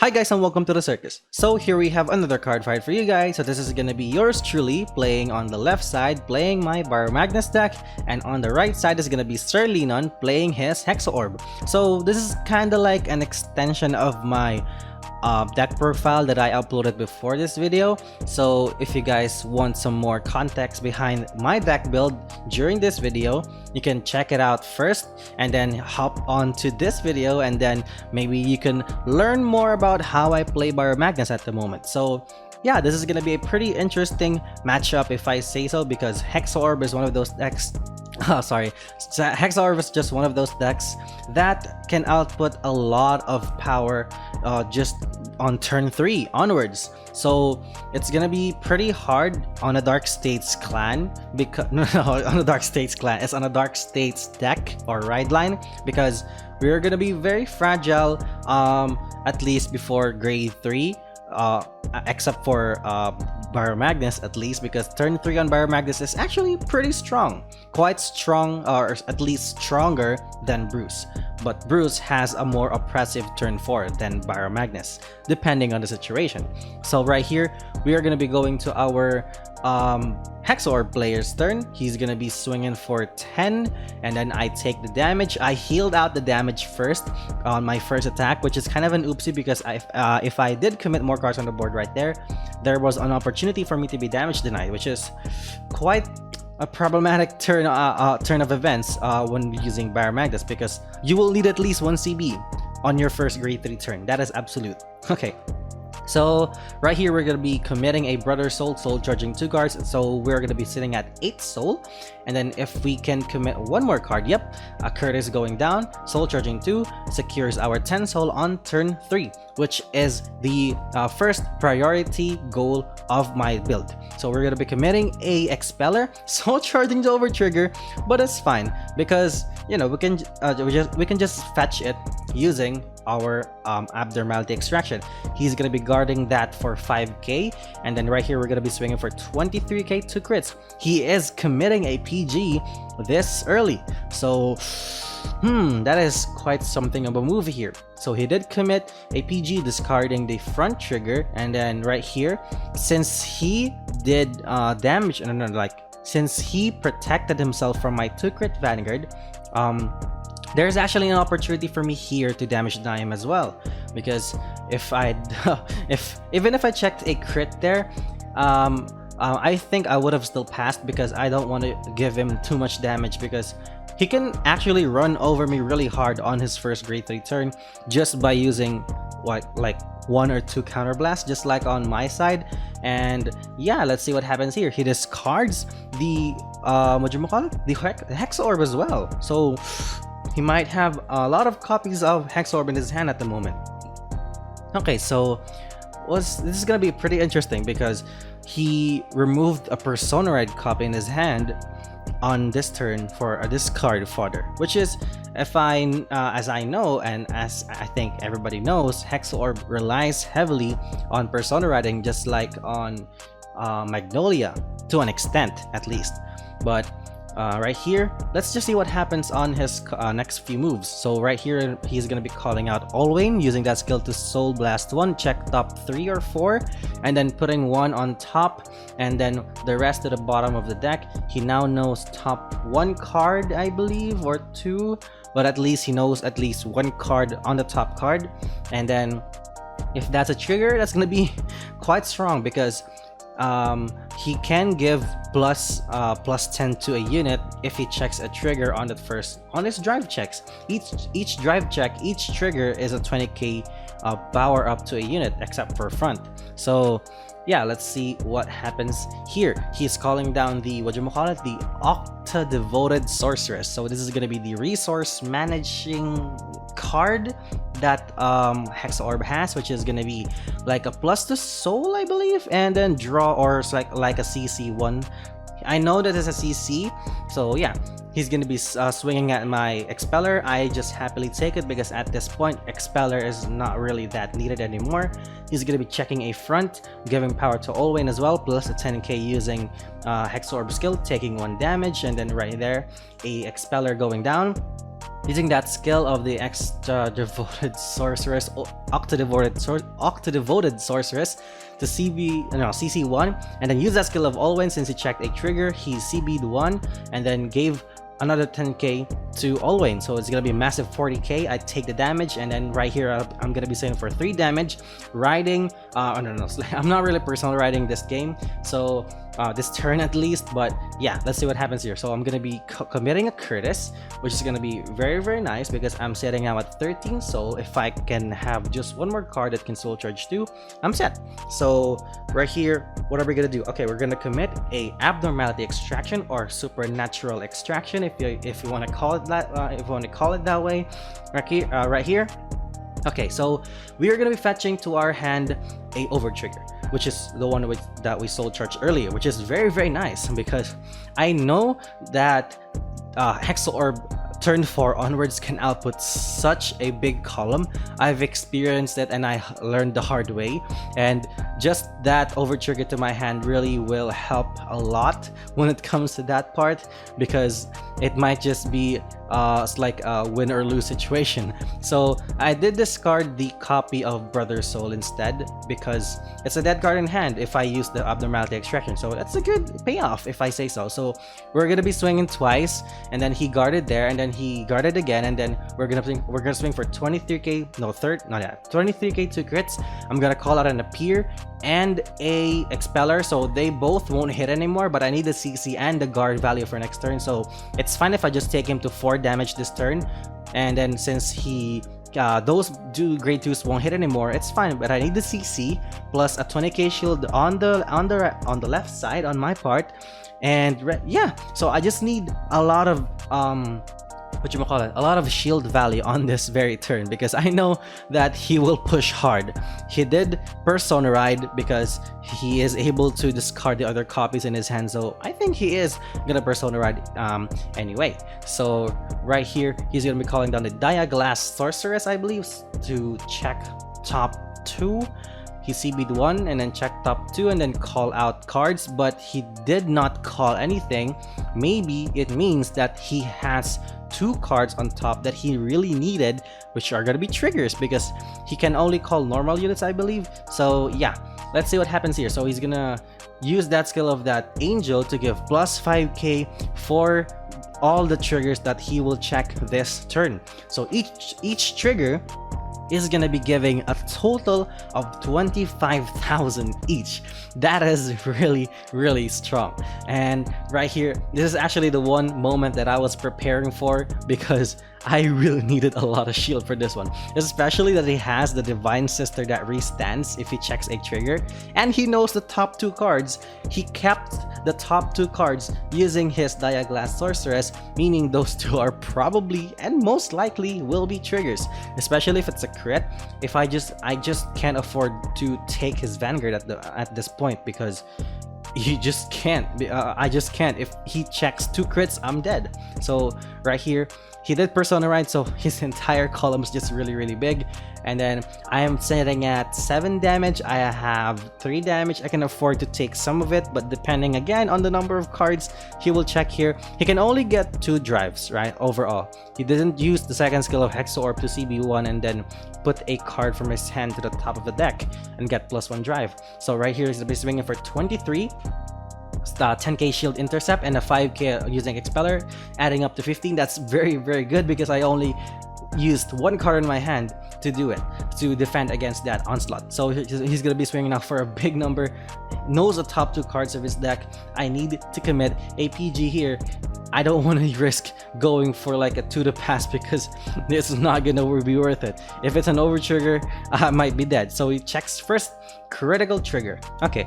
Hi guys and welcome to the circus. So here we have another card fight for you guys. So this is gonna be yours truly playing on the left side, playing my Baromagnes deck, and on the right side is gonna be Sir Linon playing his Hexaorb. So this is kinda like an extension of my deck profile that I uploaded before this video. So if you guys want some more context behind my deck build during this video, you can check it out first and then hop on to this video, and then maybe you can learn more about how I play Baromagnes at the moment. So yeah, this is gonna be a pretty interesting matchup if I say so, because Hexaorb is one of those decks. Hexaorb is just one of those decks that can output a lot of power just on turn 3 onwards. So it's gonna be pretty hard on a Dark States clan because on a Dark States clan. It's on a Dark States deck or ride line, because we're gonna be very fragile at least before grade 3. Except for Baromagnes, at least, because turn 3 on Baromagnes is actually pretty strong. Quite strong, or at least stronger than Bruce. But Bruce has a more oppressive turn 4 than Baromagnes, depending on the situation. So right here, we are going to be going to our Hexaorb player's turn. He's going to be swinging for 10, and then I take the damage. I healed out the damage first on my first attack, which is kind of an oopsie, because if I did commit more cards on the board right there was an opportunity for me to be damage denied, which is quite a problematic turn of events when using Baromagnes, because you will need at least 1 CB on your first grade 3 turn. That is absolute. Okay. So right here, we're going to be committing a Brother Soul charging 2 cards. So we're going to be sitting at 8 soul. And then if we can commit 1 more card, yep, a Curtis going down, soul charging 2, secures our 10 soul on turn 3, which is the first priority goal of my build. So we're going to be committing a Expeller, soul charging to over trigger, but it's fine because, you know, we can just fetch it using our abnormality extraction. He's gonna be guarding that for 5k, and then right here we're gonna be swinging for 23k to crits. He is committing a PG this early, so that is quite something of a move here. So he did commit a PG, discarding the front trigger, and then right here, since he did damage, since he protected himself from my 2 crit Vanguard, there's actually an opportunity for me here to damage deny him as well, because even if I checked a crit there, I think I would have still passed, because I don't want to give him too much damage, because he can actually run over me really hard on his first grade 3 turn just by using like 1 or 2 counterblast, just like on my side. And yeah, let's see what happens here. He discards the the Hexaorb as well, so he might have a lot of copies of Hexaorb in his hand at the moment. Okay, so this is gonna be pretty interesting, because he removed a Persona Ride copy in his hand on this turn for a discard fodder, which is, as I know, and as I think everybody knows, Hexaorb relies heavily on Persona Riding, just like on Magnolia, to an extent at least. But right here, let's just see what happens on his next few moves. So right here, he's gonna be calling out Alwayn, using that skill to Soul Blast 1, check top 3 or 4, and then putting 1 on top, and then the rest to the bottom of the deck. He now knows top 1 card, I believe, or 2, but at least he knows at least 1 card on the top card. And then if that's a trigger, that's gonna be quite strong, because he can give plus 10 to a unit if he checks a trigger on his drive checks. Each drive check, each trigger is a 20k power up to a unit, except for front. So yeah, let's see what happens here. He's calling down the the Octa Devoted Sorceress. So this is gonna be the resource managing card that Hexaorb has, which is gonna be like a plus to soul, I believe, and then draw, or it's like a CC1. I know that it's a CC, so yeah, he's gonna be swinging at my Expeller. I just happily take it, because at this point Expeller is not really that needed anymore. He's gonna be checking a front, giving power to Alwayn as well, plus a 10k using Hexaorb skill, taking 1 damage, and then right there a Expeller going down. using that skill of the extra devoted sorceress, octa-devoted sorceress to CC1, and then use that skill of Alwyn. Since he checked a trigger, he CB'd 1 and then gave another 10k to Alwyn, so it's gonna be a massive 40k. I take the damage, and then right here I'm gonna be saving for 3 damage, riding oh no, I'm not really personal riding this game, so this turn at least, but yeah, let's see what happens here. So I'm gonna be committing a Curtis, which is gonna be very nice because I'm setting now at 13, so if I can have just one more card that can soul charge 2, I'm set. So right here, what are we gonna do? Okay, we're gonna commit a abnormality extraction or supernatural extraction, if you want to call it that, that way. Right here. Okay, so we are gonna be fetching to our hand a over trigger, which is the one that we soul charged earlier, which is very nice because I know that Hexaorb turn 4 onwards can output such a big column. I've experienced it and I learned the hard way, and just that over trigger to my hand really will help a lot when it comes to that part, because it might just be it's like a win or lose situation. So I did discard the copy of Brother Soul instead because it's a dead card in hand if I use the abnormality extraction, so that's a good payoff if I say so. So we're gonna be swinging twice, and then he guarded there, and then he guarded again, and then we're gonna swing for 23k, no, 23k 2 crits. I'm gonna call out an appear and a expeller, so they both won't hit anymore, but I need the CC and the guard value for next turn, so it's fine if I just take him to 4 damage this turn. And then since he those two grade 2s won't hit anymore, it's fine, but I need the CC plus a 20k shield on the left side on my part. And yeah, so I just need a lot of a lot of shield value on this very turn, because I know that he will push hard. He did Persona Ride because he is able to discard the other copies in his hand, so I think he is gonna Persona Ride anyway. So right here, he's gonna be calling down the Diaglass Sorceress, I believe, to check top 2. He CB'd 1 and then checked top 2 and then call out cards, but he did not call anything. Maybe it means that he has 2 cards on top that he really needed, which are gonna be triggers, because he can only call normal units, I believe. So yeah, let's see what happens here. So he's gonna use that skill of that angel to give plus 5k for all the triggers that he will check this turn. So each trigger is gonna be giving a total of 25,000 each. That is really strong. And right here, this is actually the one moment that I was preparing for, because I really needed a lot of shield for this one, especially that he has the Divine Sister that restands if he checks a trigger, and he knows the top 2 cards. He kept the top 2 cards using his Diaglass Sorceress, meaning those 2 are probably and most likely will be triggers, especially if it's a crit. If I just can't afford to take his Vanguard at this point, because you just can't. I just can't. If he checks 2 crits, I'm dead. So right here, he did Persona Ride, so his entire column is just really big. And then I am sitting at 7 damage. I have 3 damage. I can afford to take some of it, but depending again on the number of cards he will check here, he can only get 2 drives, right, overall. He didn't use the second skill of Hexaorb to CB1 and then put a card from his hand to the top of the deck and get +1 drive. So right here, he's gonna be swinging for 23. 10k shield intercept and a 5k using expeller, adding up to 15. That's very good, because I only used 1 card in my hand to do it, to defend against that onslaught. So he's gonna be swinging now for a big number, knows the top 2 cards of his deck. I need to commit a PG here. I don't want to risk going for like a 2 to pass, because this is not gonna be worth it. If it's an over trigger, I might be dead. So he checks first, critical trigger. Okay,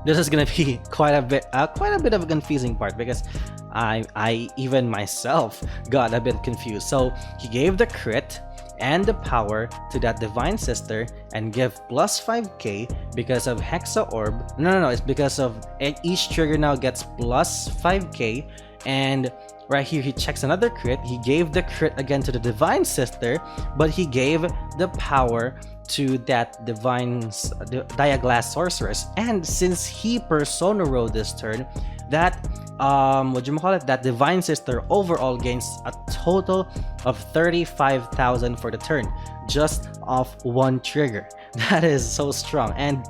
this is gonna be quite a bit of a confusing part, because I even myself got a bit confused. So he gave the crit and the power to that Divine Sister and give plus 5k because of Hexaorb. No, it's because of each trigger now gets plus 5k. And right here, he checks another crit. He gave the crit again to the Divine Sister, but he gave the power to that Diaglass Sorceress. And since he Persona Rode this turn, that what you call it, that Divine Sister overall gains a total of 35,000 for the turn, just off one trigger. That is so strong. And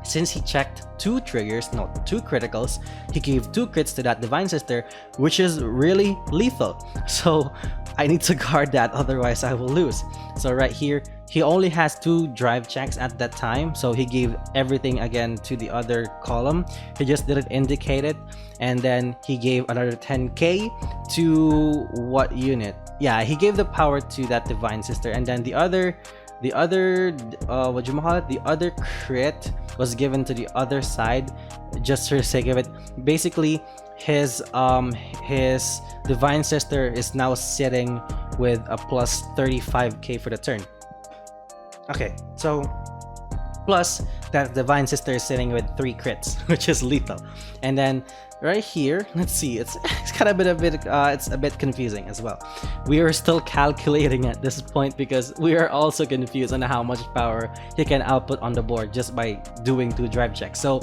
since he checked 2 triggers, no, 2 criticals, he gave 2 crits to that Divine Sister, which is really lethal. So I need to guard that, otherwise I will lose. So right here, he only has 2 drive checks at that time, so he gave everything again to the other column. He just didn't indicate it, and then he gave another 10k to what unit? Yeah, he gave the power to that Divine Sister, and then the other what you call it, the other crit was given to the other side, just for the sake of it. Basically, his Divine Sister is now sitting with a plus 35k for the turn. Okay, so plus that Divine Sister is sitting with 3 crits, which is lethal. And then right here, let's see, it's kind of it's a bit confusing as well. We are still calculating at this point because we are also confused on how much power he can output on the board just by doing 2 drive checks. So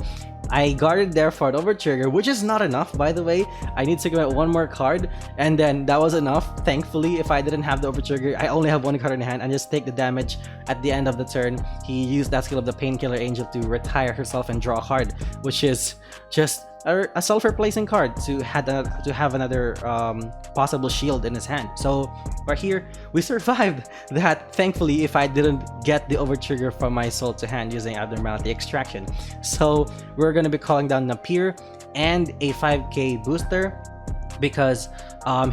I guarded there for an overtrigger, which is not enough, by the way. I need to commit 1 more card, and then that was enough. Thankfully, if I didn't have the overtrigger, I only have 1 card in hand and just take the damage at the end of the turn. He used that skill of the Painkiller Angel to retire herself and draw a card, which is just a self-replacing card to have another possible shield in his hand. So right here, we survived that, thankfully, if I didn't get the overtrigger from my soul to hand using Abnormality Extraction. So we're going to be calling down Napier and a 5k booster because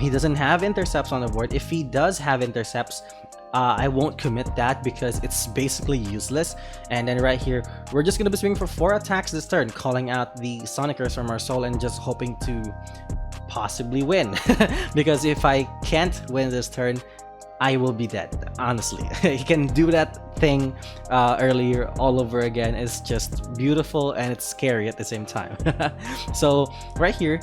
he doesn't have intercepts on the board. If he does have intercepts, I won't commit that because it's basically useless. And then right here, we're just gonna be swinging for 4 attacks this turn, calling out the Sonicers from our soul and just hoping to possibly win. Because if I can't win this turn, I will be dead, honestly. He can do that thing earlier all over again. It's just beautiful and it's scary at the same time. So right here,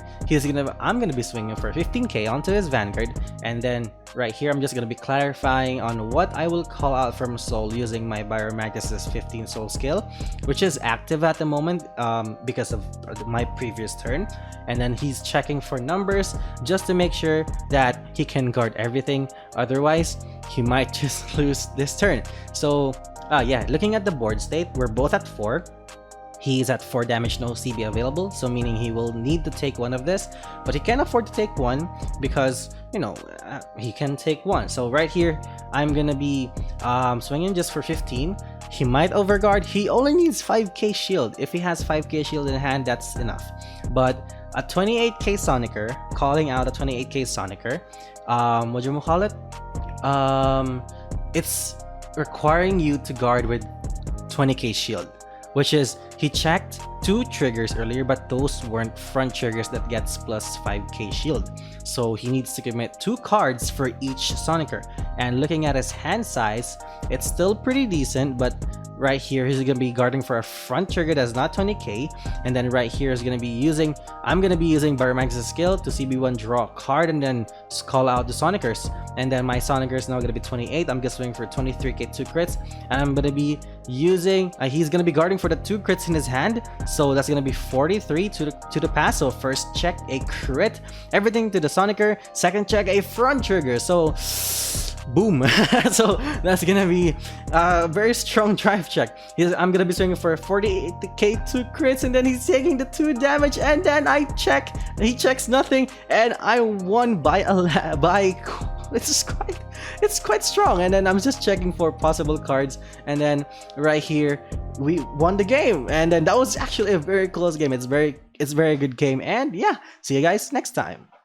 I'm gonna be swinging for 15k onto his Vanguard, and then right here I'm just gonna be clarifying on what I will call out from soul using my Baromagnes' 15 soul skill, which is active at the moment because of my previous turn. And then he's checking for numbers just to make sure that he can guard everything, otherwise he might just lose this turn. So yeah, looking at the board state, we're both at 4. He's at 4 damage, no CB available, so meaning he will need to take 1 of this, but he can't afford to take 1 because, you know, he can take 1. So right here, I'm gonna be swinging just for 15. He might overguard. He only needs 5k shield. If he has 5k shield in hand, that's enough. But a 28k Sonicer, calling out a 28k Sonicer, what do you call it? It's requiring you to guard with 20k shield, which is, he checked 2 triggers earlier, but those weren't front triggers that gets plus 5k shield. So he needs to commit 2 cards for each Sonicer. And looking at his hand size, it's still pretty decent, but right here he's gonna be guarding for a front trigger that's not 20k, and then right here is gonna be using, I'm gonna be using Baromagnes' skill to CB1 draw a card and then call out the Sonicers. And then my Sonicer is now gonna be 28. I'm just swinging for 23k 2 crits, and I'm gonna be using he's gonna be guarding for the 2 crits in his hand, so that's gonna be 43 to the pass. So first check, a crit, everything to the Sonicer. Second check, a front trigger, so boom. So that's gonna be a very strong drive check. I'm gonna be swinging for 48k 2 crits, and then he's taking the 2 damage, and then I check, he checks nothing, and I won by it's quite strong. And then I'm just checking for possible cards, and then right here we won the game. And then that was actually a very close game. It's very good game. And yeah, see you guys next time.